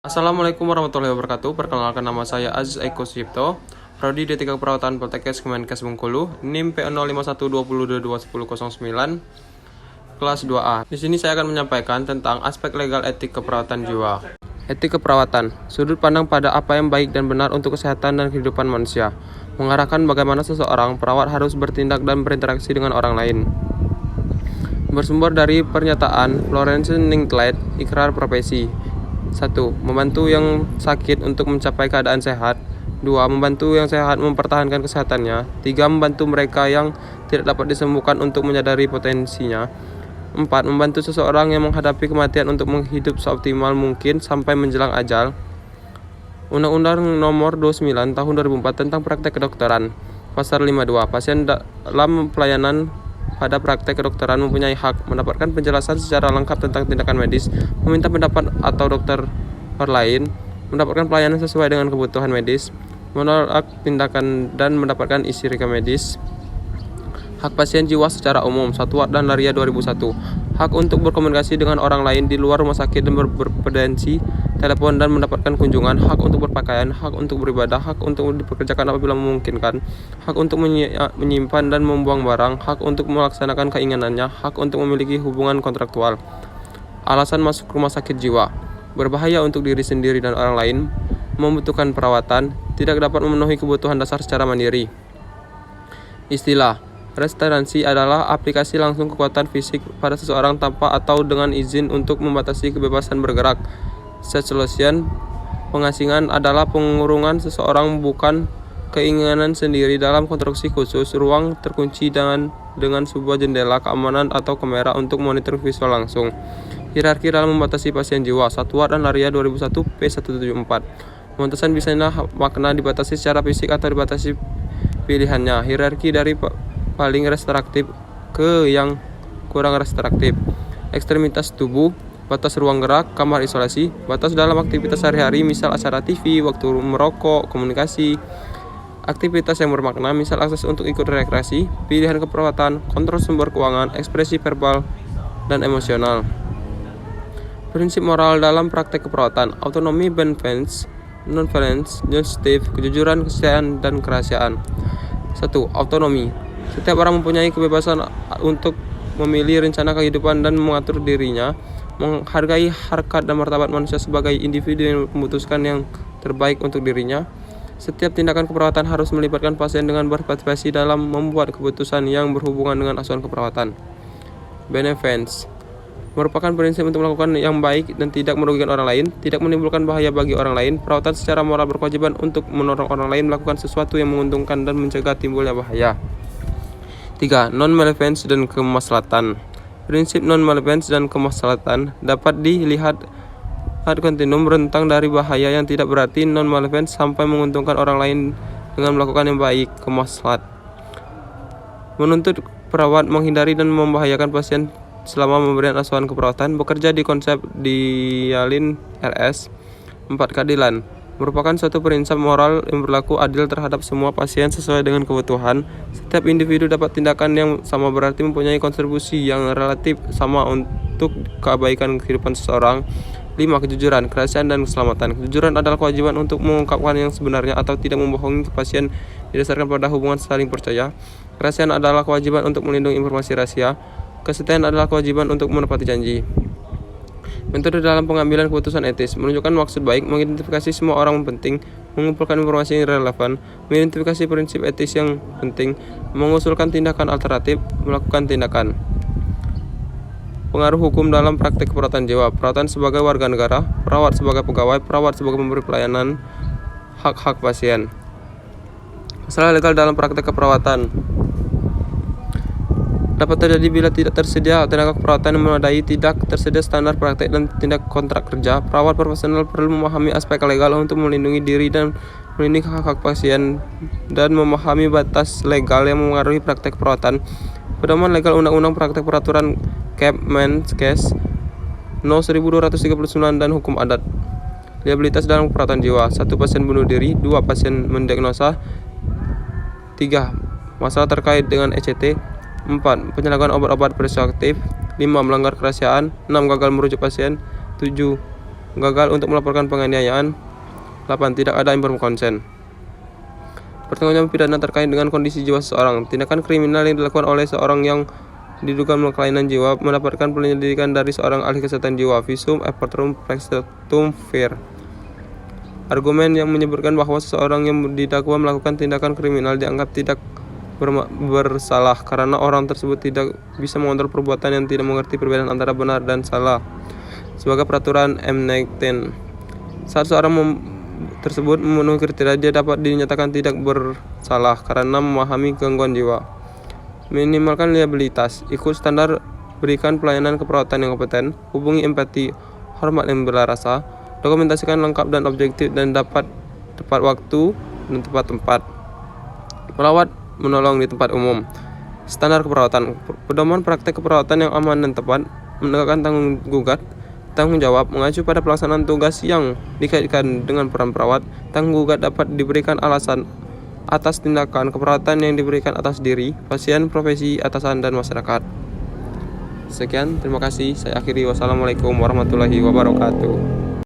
Assalamualaikum warahmatullahi wabarakatuh. Perkenalkan, nama saya Aziz Eko Sucipto, Prodi D3 Keperawatan Poltekkes Kemenkes Bengkulu, NIM P05120211009, kelas 2A. Di sini saya akan menyampaikan tentang aspek legal etik keperawatan jiwa. Etik keperawatan, sudut pandang pada apa yang baik dan benar untuk kesehatan dan kehidupan manusia, mengarahkan bagaimana seseorang perawat harus bertindak dan berinteraksi dengan orang lain. Bersumber dari pernyataan Florence Nightingale, ikrar profesi. 1. Membantu yang sakit untuk mencapai keadaan sehat. 2. Membantu yang sehat mempertahankan kesehatannya. 3. Membantu mereka yang tidak dapat disembuhkan untuk menyadari potensinya. 4. Membantu seseorang yang menghadapi kematian untuk menghidup seoptimal mungkin sampai menjelang ajal. Undang-Undang Nomor 29 Tahun 2004 tentang Praktek Kedokteran. Pasal 52. Pasien dalam pelayanan pada praktek kedokteran mempunyai hak mendapatkan penjelasan secara lengkap tentang tindakan medis, meminta pendapat atau dokter lain, mendapatkan pelayanan sesuai dengan kebutuhan medis, menolak tindakan dan mendapatkan isi rekam medis. Hak pasien jiwa secara umum, Satwa dan Laria 2001. Hak untuk berkomunikasi dengan orang lain di luar rumah sakit dan berpedensi, telepon dan mendapatkan kunjungan, hak untuk berpakaian, hak untuk beribadah, hak untuk dipekerjakan apabila memungkinkan, hak untuk menyimpan dan membuang barang, hak untuk melaksanakan keinginannya, hak untuk memiliki hubungan kontraktual. Alasan masuk rumah sakit jiwa: berbahaya untuk diri sendiri dan orang lain, membutuhkan perawatan, tidak dapat memenuhi kebutuhan dasar secara mandiri. Istilah restoransi adalah aplikasi langsung kekuatan fisik pada seseorang tanpa atau dengan izin untuk membatasi kebebasan bergerak. Sesolution, pengasingan adalah pengurungan seseorang bukan keinginan sendiri dalam konstruksi khusus, ruang terkunci dengan sebuah jendela keamanan atau kamera untuk monitor visual langsung. Hierarki dalam membatasi pasien jiwa, Satwa dan Laria 2001 P174. Pembatasan biasanya makna dibatasi secara fisik atau dibatasi pilihannya. Hierarki dari paling restriktif ke yang kurang restriktif. Ekstremitas tubuh, batas ruang gerak, kamar isolasi, batas dalam aktivitas sehari-hari, misal acara TV, waktu merokok, komunikasi. Aktivitas yang bermakna, misal akses untuk ikut rekreasi, pilihan keperawatan, kontrol sumber keuangan, ekspresi verbal dan emosional. Prinsip moral dalam praktek keperawatan: autonomi, benevolence, non-violence, justice, kejujuran, kesetiaan, dan kerahasiaan. 1. Autonomi. Setiap orang mempunyai kebebasan untuk memilih rencana kehidupan dan mengatur dirinya, menghargai harkat dan martabat manusia sebagai individu yang memutuskan yang terbaik untuk dirinya. Setiap tindakan keperawatan harus melibatkan pasien dengan berpartisipasi dalam membuat keputusan yang berhubungan dengan asuhan keperawatan. Benevolence merupakan prinsip untuk melakukan yang baik dan tidak merugikan orang lain, tidak menimbulkan bahaya bagi orang lain. Perawatan secara moral berkewajiban untuk menolong orang lain melakukan sesuatu yang menguntungkan dan mencegah timbulnya bahaya. 3. Non-malevolence dan kemaslahatan. Prinsip non-malevolence dan kemaslahatan dapat dilihat kontinum rentang dari bahaya yang tidak berarti non-malevolence sampai menguntungkan orang lain dengan melakukan yang baik, kemaslahat. Menuntut perawat menghindari dan membahayakan pasien selama memberikan asuhan keperawatan, bekerja di konsep Dialin RS. 4. Keadilan merupakan suatu prinsip moral yang berlaku adil terhadap semua pasien sesuai dengan kebutuhan. Setiap individu dapat tindakan yang sama berarti mempunyai kontribusi yang relatif sama untuk kebaikan kehidupan seseorang. 5. Kejujuran, kerahasiaan, dan keselamatan. Kejujuran adalah kewajiban untuk mengungkapkan yang sebenarnya atau tidak membohongi pasien didasarkan pada hubungan saling percaya. Kerahasiaan adalah kewajiban untuk melindungi informasi rahasia. Kesetiaan adalah kewajiban untuk menepati janji. Metode dalam pengambilan keputusan etis: menunjukkan maksud baik, mengidentifikasi semua orang penting, mengumpulkan informasi yang relevan, mengidentifikasi prinsip etis yang penting, mengusulkan tindakan alternatif, melakukan tindakan. Pengaruh hukum dalam praktek keperawatan jiwa: perawatan sebagai warga negara, perawat sebagai pegawai, perawat sebagai pemberi pelayanan, hak-hak pasien. Masalah legal dalam praktek keperawatan dapat terjadi bila tidak tersedia tenaga keperawatan yang memadai, tidak tersedia standar praktek dan tindak kontrak kerja. Perawat profesional perlu memahami aspek legal untuk melindungi diri dan melindungi hak-hak pasien dan memahami batas legal yang mengaruhi praktek perawatan. Pedoman legal Undang-Undang Praktek Peraturan Kemenkes No. 1239 dan Hukum Adat. Liabilitas dalam keperawatan jiwa: 1. Pasien bunuh diri. 2. Pasien mendiagnosa. 3. Masalah terkait dengan ECT. 4. Penyalahgunaan obat-obat psikoaktif. 5. Melanggar kerahasiaan. 6. Gagal merujuk pasien. 7. gagal untuk melaporkan penganiayaan. 8. Tidak ada informed consent. Pertanggungjawaban pidana terkait dengan kondisi jiwa seseorang. Tindakan kriminal yang dilakukan oleh seorang yang diduga kelainan jiwa mendapatkan penyelidikan dari seorang ahli kesehatan jiwa. Visum et patrem praestutum ver. Argumen yang menyebutkan bahwa seseorang yang didakwa melakukan tindakan kriminal dianggap tidak bersalah karena orang tersebut tidak bisa mengontrol perbuatan yang tidak mengerti perbedaan antara benar dan salah. Sebagai peraturan M19, saat seorang tersebut memenuhi kriteria, dia dapat dinyatakan tidak bersalah karena memahami gangguan jiwa. Minimalkan liabilitas, ikut standar, berikan pelayanan keperawatan yang kompeten, hubungi empati, hormat dan bela rasa, dokumentasikan lengkap dan objektif dan dapat tepat waktu dan tepat tempat. Merawat, menolong di tempat umum. Standar keperawatan, pedoman praktek keperawatan yang aman dan tepat, menegakkan tanggung jawab mengacu pada pelaksanaan tugas yang dikaitkan dengan peran perawat. Tanggung gugat dapat diberikan alasan atas tindakan keperawatan yang diberikan atas diri, pasien, profesi, atasan, dan masyarakat. Sekian, terima kasih. Saya akhiri. Wassalamualaikum warahmatullahi wabarakatuh.